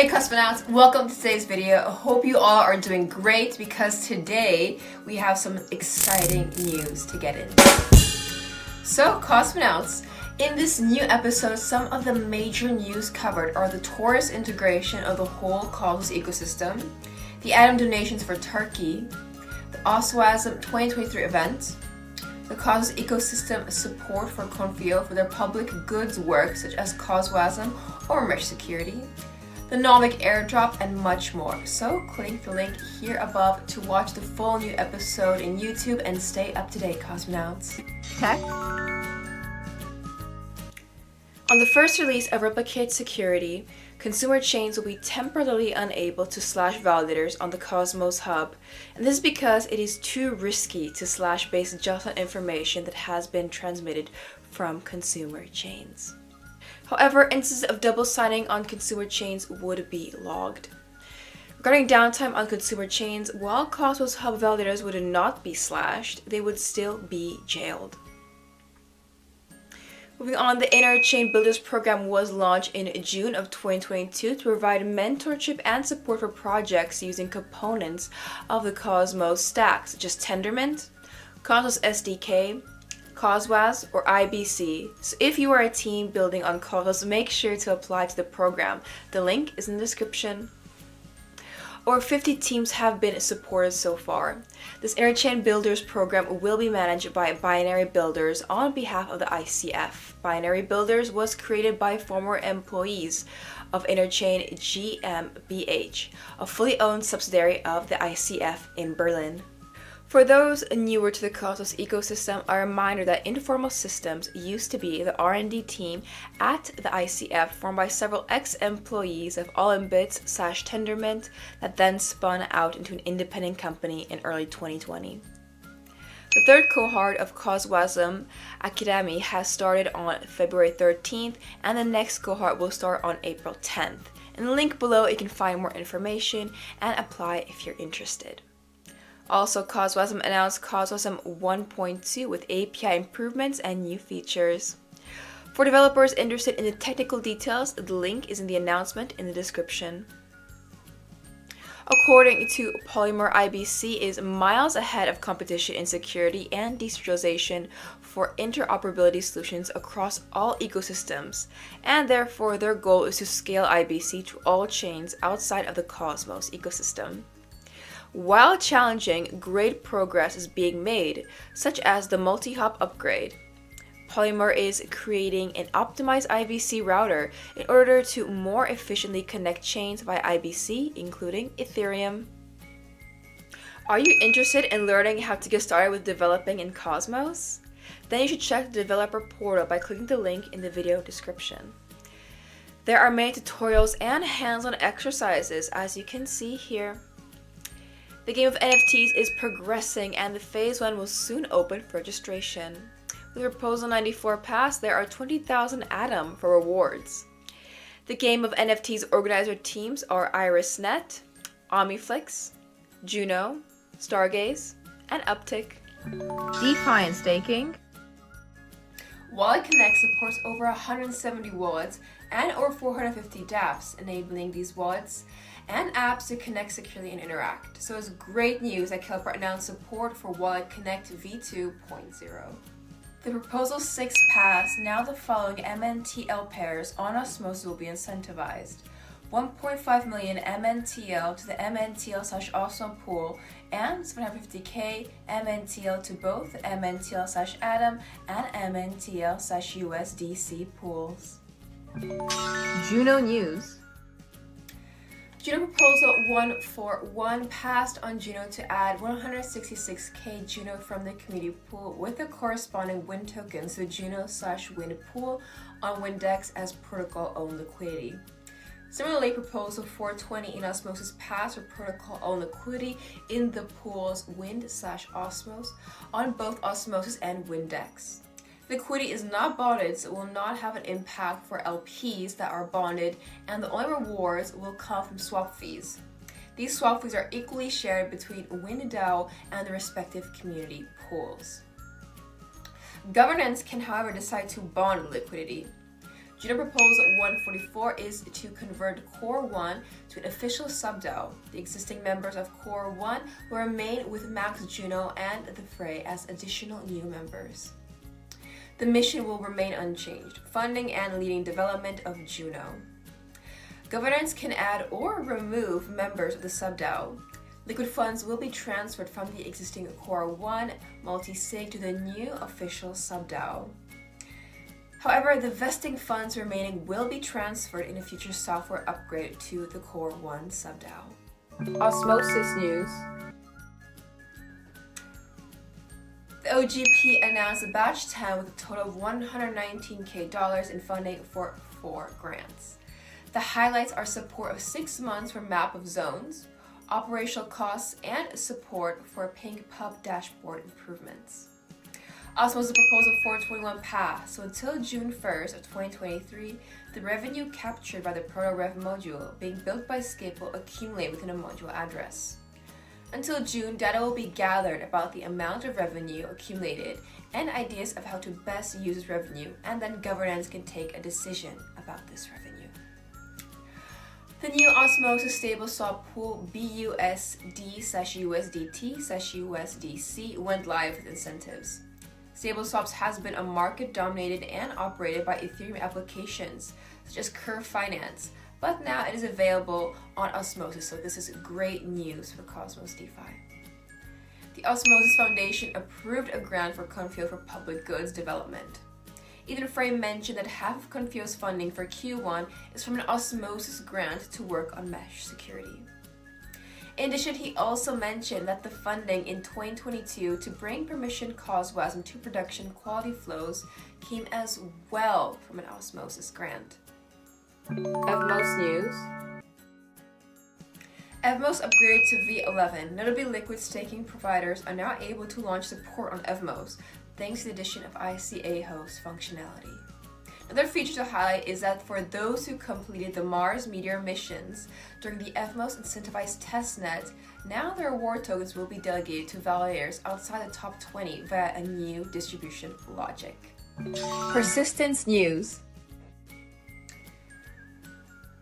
Hey Cosmonauts, welcome to today's video. I hope you all are doing great because today we have some exciting news to get into. So Cosmonauts, in this new episode, some of the major news covered are the Taurus integration of the whole Cosmos ecosystem, the Atom donations for Turkey, the CosmWasm 2023 event, the Cosmos ecosystem support for Confio for their public goods work such as CosmWasm or mesh security, the Nomic airdrop, and much more. So click the link here above to watch the full new episode in YouTube and stay up to date, Cosmonauts. Tech. On the first release of Replicate Security, consumer chains will be temporarily unable to slash validators on the Cosmos hub, and this is because it is too risky to slash based just on information that has been transmitted from consumer chains. However, instances of double signing on consumer chains would be logged. Regarding downtime on consumer chains, while Cosmos hub validators would not be slashed, they would still be jailed. Moving on, the Interchain Builders program was launched in June of 2022 to provide mentorship and support for projects using components of the Cosmos stack, such as Tendermint, Cosmos SDK, CosmWasm, or IBC. So if you are a team building on Cosmos, make sure to apply to the program. The link is in the description. Over 50 teams have been supported so far. This Interchain Builders program will be managed by Binary Builders on behalf of the ICF. Binary Builders was created by former employees of Interchain GmbH, a fully owned subsidiary of the ICF in Berlin. For those newer to the Cosmos ecosystem, a reminder that Informal Systems used to be the R&D team at the ICF formed by several ex-employees of Allenbits/Tendermint that then spun out into an independent company in early 2020. The third cohort of CosmWasm Academy has started on February 13th, and the next cohort will start on April 10th. In the link below, you can find more information and apply if you're interested. Also, CosmWasm announced CosmWasm 1.2 with API improvements and new features. For developers interested in the technical details, the link is in the announcement in the description. According to Polymer, IBC is miles ahead of competition in security and decentralization for interoperability solutions across all ecosystems, and therefore their goal is to scale IBC to all chains outside of the Cosmos ecosystem. While challenging, great progress is being made, such as the multi-hop upgrade. Polymer is creating an optimized IBC router in order to more efficiently connect chains via IBC, including Ethereum. Are you interested in learning how to get started with developing in Cosmos? Then you should check the developer portal by clicking the link in the video description. There are many tutorials and hands-on exercises, as you can see here. The game of NFTs is progressing and the Phase 1 will soon open for registration. With Proposal 94 passed, there are 20,000 Atom for rewards. The game of NFTs organizer teams are IrisNet, Omniflix, Juno, Stargaze, and Uptick. DeFi and staking. Wallet Connect supports over 170 wallets and over 450 dApps, enabling these wallets and apps to connect securely and interact. So it's great news that keplr announced support for Wallet Connect v2.0. The Proposal 6 passed. Now the following MNTL pairs on Osmosis will be incentivized. 1.5 million MNTL to the MNTL/Osmo pool and 750k MNTL to both the MNTL/Atom and MNTL/USDC pools. Juno news. Juno Proposal 141 passed on Juno to add 166k Juno from the community pool with the corresponding WIN tokens to Juno/WIN pool on Windex as protocol-owned liquidity. Similarly, Proposal 420 in Osmosis passed for protocol-owned liquidity in the pools Wind/Osmos on both Osmosis and Windex. Liquidity is not bonded, so it will not have an impact for LPs that are bonded, and the only rewards will come from swap fees. These swap fees are equally shared between WinDAO and the respective community pools. Governance can, however, decide to bond liquidity. Juno Proposal 144 is to convert Core 1 to an official subDAO. The existing members of Core 1 will remain with Max Juno and the Fray as additional new members. The mission will remain unchanged, funding and leading development of Juno. Governance can add or remove members of the subDAO. Liquid funds will be transferred from the existing Core 1 multi-sig to the new official subDAO. However, the vesting funds remaining will be transferred in a future software upgrade to the Core 1 subDAO. Osmosis news. The OGP announced Batch 10 with a total of $119K in funding for 4 grants. The highlights are support of 6 months for Map of Zones, operational costs, and support for Pink Pub dashboard improvements. Osmosis Proposal 421 passed, so until June 1st of 2023, the revenue captured by the ProtoRev module being built by Skip will accumulate within a module address. Until June, data will be gathered about the amount of revenue accumulated and ideas of how to best use this revenue, and then governance can take a decision about this revenue. The new Osmosis stable swap pool BUSD/USDT/USDC went live with incentives. Stable swaps has been a market dominated and operated by Ethereum applications such as Curve Finance, but now it is available on Osmosis, so this is great news for Cosmos DeFi. The Osmosis Foundation approved a grant for Confio for public goods development. Ethan Frame mentioned that half of Confio's funding for Q1 is from an Osmosis grant to work on mesh security. In addition, he also mentioned that the funding in 2022 to bring permissioned CosmWasm to production quality flows came as well from an Osmosis grant. Evmos news. Evmos upgraded to V11. Notably, liquid staking providers are now able to launch support on Evmos thanks to the addition of ICA host functionality. Another feature to highlight is that for those who completed the Mars Meteor missions during the Evmos incentivized testnet, now their reward tokens will be delegated to validators outside the top 20 via a new distribution logic. Persistence news.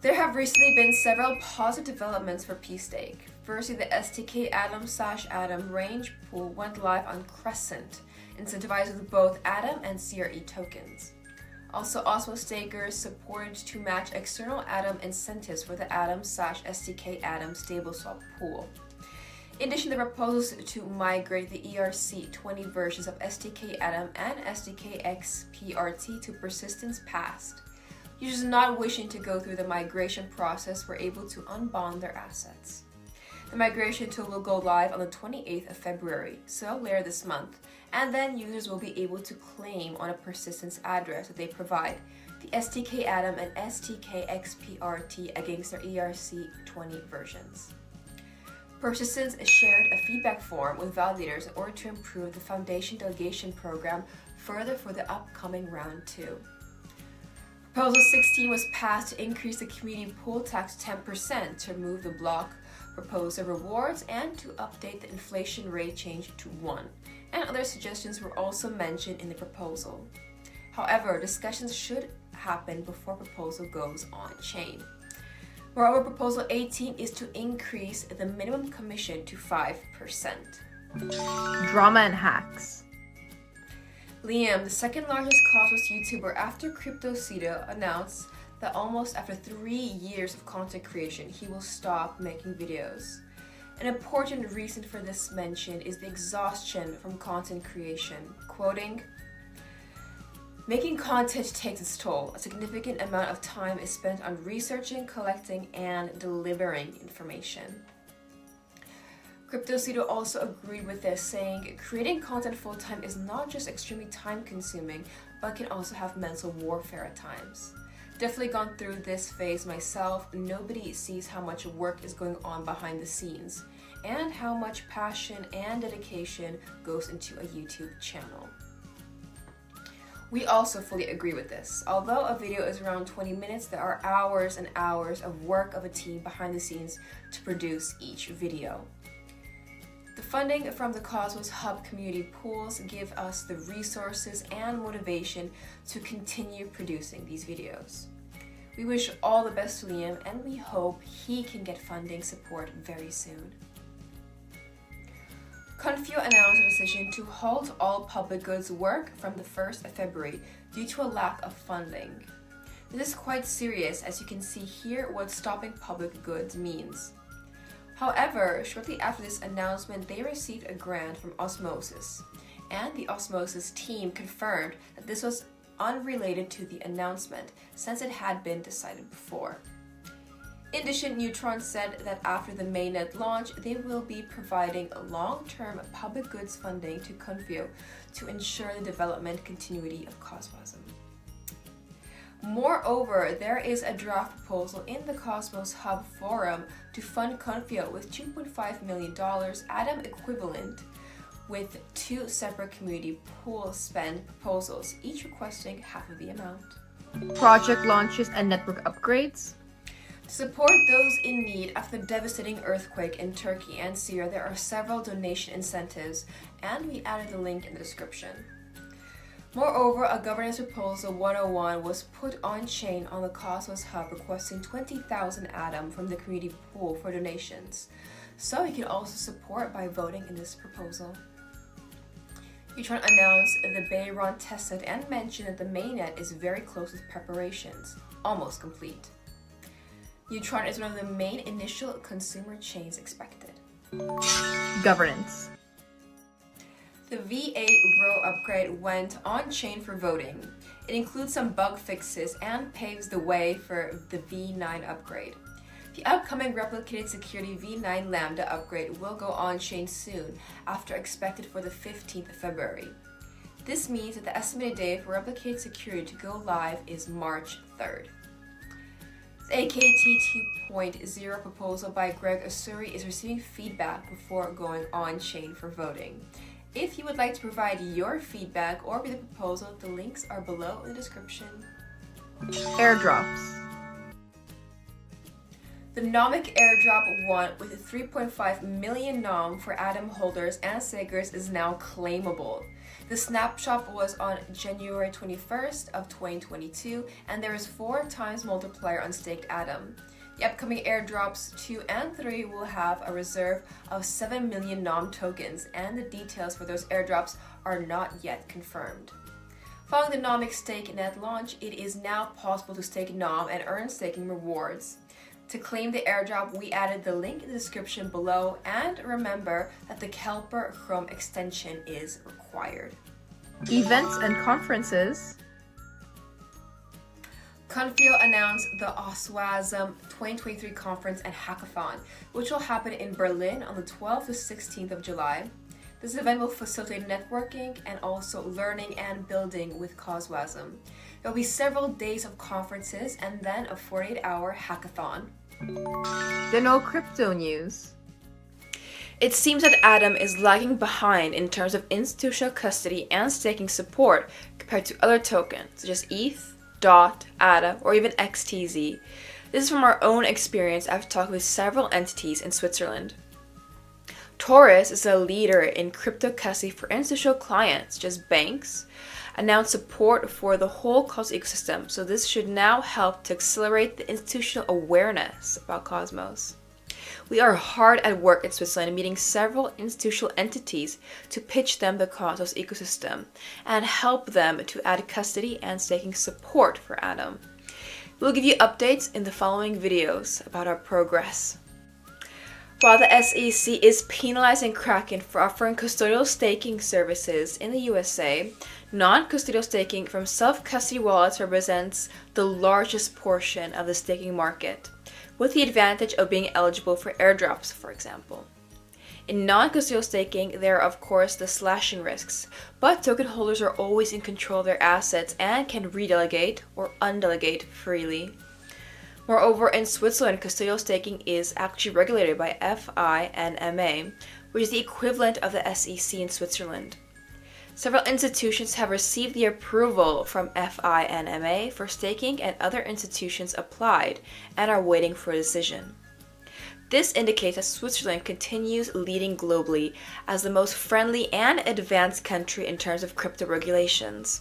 There have recently been several positive developments for P-Stake. Firstly, the STK Atom/Atom range pool went live on Crescent, incentivized with both Atom and CRE tokens. Also, Osmo stakers supported to match external Atom incentives for the Atom/STK Atom stable swap pool. In addition, the proposals to migrate the ERC20 versions of STK Atom and STK xprt to persistence passed. Users not wishing to go through the migration process were able to unbond their assets. The migration tool will go live on the 28th of February, so later this month, and then users will be able to claim on a persistence address that they provide the STK Atom and STK xprt against their ERC20 versions. Persistence shared a feedback form with validators in order to improve the Foundation delegation program further for the upcoming round 2. Proposal 16 was passed to increase the community pool tax 10% to remove the block proposer rewards and to update the inflation rate change to 1, and other suggestions were also mentioned in the proposal. However, discussions should happen before proposal goes on chain. Moreover, proposal 18 is to increase the minimum commission to 5%. Drama and hacks. Liam, the second largest Cosmos YouTuber after CryptoCito, announced that almost after 3 years of content creation, he will stop making videos. An important reason for this mention is the exhaustion from content creation. Quoting, "Making content takes its toll. A significant amount of time is spent on researching, collecting, and delivering information." CryptoCito also agreed with this, saying, "Creating content full-time is not just extremely time-consuming, but can also have mental warfare at times. Definitely gone through this phase myself. Nobody sees how much work is going on behind the scenes and how much passion and dedication goes into a YouTube channel." We also fully agree with this. Although a video is around 20 minutes, there are hours and hours of work of a team behind the scenes to produce each video. The funding from the Cosmos Hub community pools give us the resources and motivation to continue producing these videos. We wish all the best to Liam, and we hope he can get funding support very soon. Confio announced a decision to halt all public goods work from the 1st of February due to a lack of funding. This is quite serious, as you can see here what stopping public goods means. However, shortly after this announcement, they received a grant from Osmosis, and the Osmosis team confirmed that this was unrelated to the announcement, since it had been decided before. In addition, Neutron said that after the mainnet launch, they will be providing long-term public goods funding to Confio to ensure the development continuity of CosmWasm. Moreover, there is a draft proposal in the Cosmos Hub forum to fund Confio with $2.5 million ATOM equivalent, with 2 separate community pool spend proposals, each requesting half of the amount. Project launches and network upgrades. To support those in need after the devastating earthquake in Turkey and Syria, there are several donation incentives, and we added the link in the description. Moreover, a governance proposal 101 was put on chain on the Cosmos Hub requesting 20,000 ATOM from the community pool for donations, so you can also support by voting in this proposal. Neutron announced the Bayron testnet and mentioned that the mainnet is very close with preparations, almost complete. Neutron is one of the main initial consumer chains expected. Governance. The V8 row upgrade went on-chain for voting. It includes some bug fixes and paves the way for the V9 upgrade. The upcoming replicated security V9 Lambda upgrade will go on-chain soon, after expected for the 15th of February. This means that the estimated date for replicated security to go live is March 3rd. The AKT 2.0 proposal by Greg Asuri is receiving feedback before going on-chain for voting. If you would like to provide your feedback or read the proposal, the links are below in the description. Airdrops. The Nomic airdrop won with a 3.5 million nom for ATOM holders and stakers is now claimable. The snapshot was on January 21st of 2022, and there is 4 times multiplier on staked ATOM. The upcoming airdrops 2 and 3 will have a reserve of 7 million nom tokens, and the details for those airdrops are not yet confirmed. Following the Nomic stake net launch, it is now possible to stake nom and earn staking rewards. To claim the airdrop, we added the link in the description below, and remember that the keplr Chrome extension is required. Events and conferences. Confio announced the CosmWasm 2023 conference and hackathon, which will happen in Berlin on the 12th to 16th of July. This event will facilitate networking and also learning and building with CosmWasm. There will be several days of conferences and then a 48-hour hackathon. Juno crypto news. It seems that ATOM is lagging behind in terms of institutional custody and staking support compared to other tokens such as ETH, DOT, ADA, or even XTZ. This is from our own experience after talking with several entities in Switzerland. Taurus is a leader in crypto custody for institutional clients, such as banks, announced support for the whole Cosmos ecosystem, so this should now help to accelerate the institutional awareness about Cosmos. We are hard at work in Switzerland meeting several institutional entities to pitch them the Cosmos ecosystem and help them to add custody and staking support for ATOM. We'll give you updates in the following videos about our progress. While the SEC is penalizing Kraken for offering custodial staking services in the USA, non-custodial staking from self-custody wallets represents the largest portion of the staking market, with the advantage of being eligible for airdrops, for example. In non-custodial staking, there are of course the slashing risks, but token holders are always in control of their assets and can redelegate or undelegate freely. Moreover, in Switzerland, custodial staking is actually regulated by FINMA, which is the equivalent of the SEC in Switzerland. Several institutions have received the approval from FINMA for staking, and other institutions applied and are waiting for a decision. This indicates that Switzerland continues leading globally as the most friendly and advanced country in terms of crypto regulations.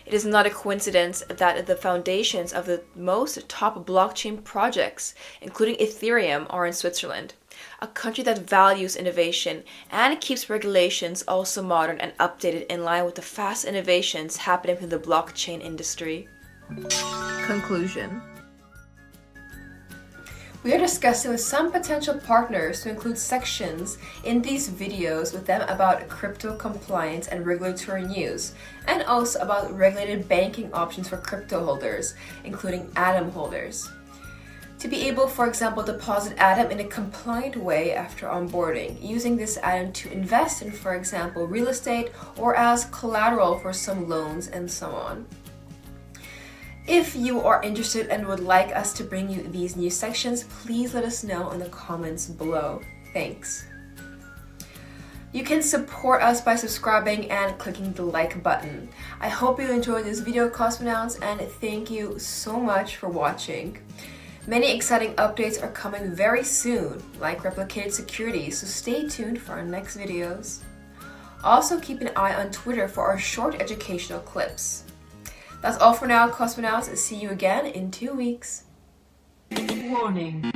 It is not a coincidence that the foundations of the most top blockchain projects, including Ethereum, are in Switzerland, a country that values innovation and keeps regulations also modern and updated in line with the fast innovations happening in the blockchain industry. Conclusion. We are discussing with some potential partners to include sections in these videos with them about crypto compliance and regulatory news, and also about regulated banking options for crypto holders, including ATOM holders. To be able, for example, deposit ATOM in a compliant way after onboarding, using this ATOM to invest in, for example, real estate or as collateral for some loans and so on. If you are interested and would like us to bring you these new sections, please let us know in the comments below. Thanks. You can support us by subscribing and clicking the like button. I hope you enjoyed this video, Cosmonauts, and thank you so much for watching. Many exciting updates are coming very soon, like replicated security, so stay tuned for our next videos. Also keep an eye on Twitter for our short educational clips. That's all for now, Cosmonauts. See you again in 2 weeks. Warning.